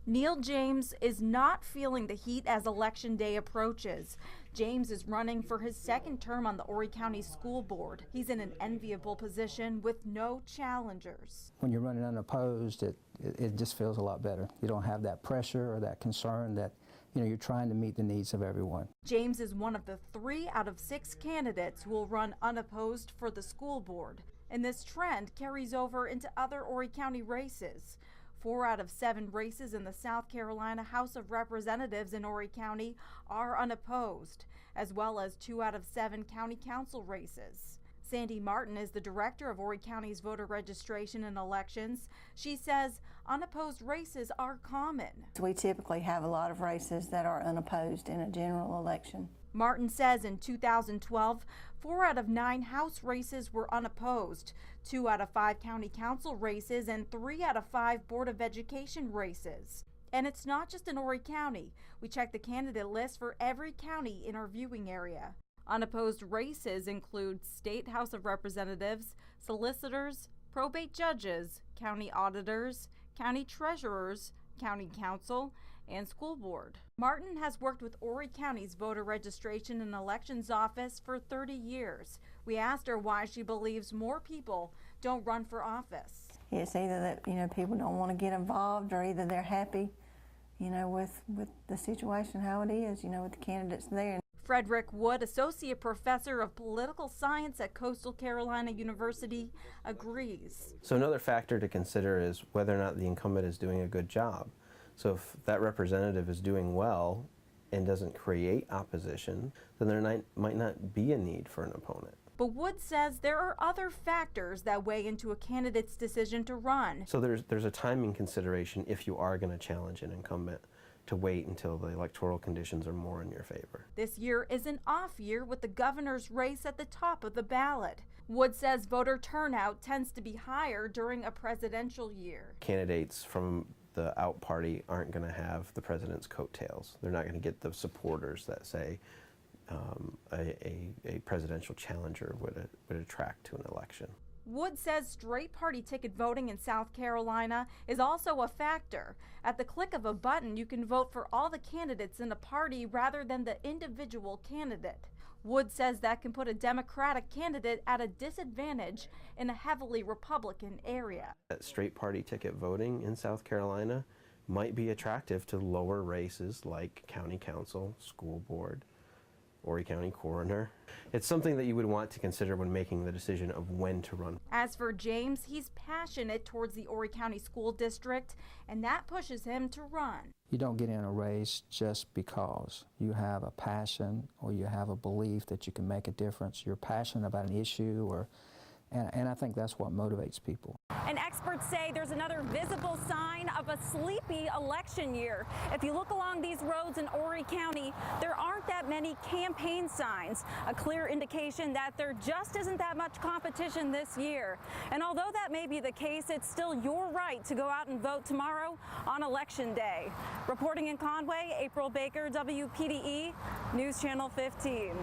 Neil James is not feeling the heat as Election Day approaches. James is running for his second term on the Horry County School Board. He's in an enviable position with no challengers. When you're running unopposed, it just feels a lot better. You don't have that pressure or that concern that you're trying to meet the needs of everyone. James is one of the 3 out of 6 candidates who will run unopposed for the school board. And this trend carries over into other Horry County races. 4 out of 7 races in the South Carolina House of Representatives in Horry County are unopposed, as well as 2 out of 7 county council races. Sandy Martin is the director of Horry County's voter registration and elections. She says unopposed races are common. We typically have a lot of races that are unopposed in a general election. Martin says in 2012, 4 out of 9 House races were unopposed, 2 out of 5 county council races, and 3 out of 5 Board of Education races. And it's not just in Horry County. We check the candidate list for every county in our viewing area. Unopposed races include State House of Representatives, solicitors, probate judges, county auditors, county treasurers, county council, and school board. Martin has worked with Horry County's voter registration and elections office for 30 years. We asked her why she believes more people don't run for office. It's either that people don't want to get involved, or either they're happy with the situation how it is, with the candidates there. Frederick Wood, Associate Professor of Political Science at Coastal Carolina University, agrees. So another factor to consider is whether or not the incumbent is doing a good job. So if that representative is doing well and doesn't create opposition, then there might not be a need for an opponent. But Wood says there are other factors that weigh into a candidate's decision to run. So there's a timing consideration if you are going to challenge an incumbent, to wait until the electoral conditions are more in your favor. This year is an off year with the governor's race at the top of the ballot. Wood says voter turnout tends to be higher during a presidential year. Candidates from the out party aren't going to have the president's coattails. They're not going to get the supporters that say a presidential challenger would attract to an election. Wood says straight party ticket voting in South Carolina is also a factor. At the click of a button, you can vote for all the candidates in a party rather than the individual candidate. Wood says that can put a Democratic candidate at a disadvantage in a heavily Republican area. That straight party ticket voting in South Carolina might be attractive to lower races like county council, school board, Horry County coroner. It's something that you would want to consider when making the decision of when to run. As for James, he's passionate towards the Horry County School District, and that pushes him to run. You don't get in a race just because you have a passion or you have a belief that you can make a difference. You're passionate about an issue, and I think that's what motivates people. And experts say there's another visible sign of a sleepy election year. If you look along these roads in Horry County, there aren't that many campaign signs, a clear indication that there just isn't that much competition this year. And although that may be the case, it's still your right to go out and vote tomorrow on Election Day. Reporting in Conway, April Baker, WPDE News Channel 15.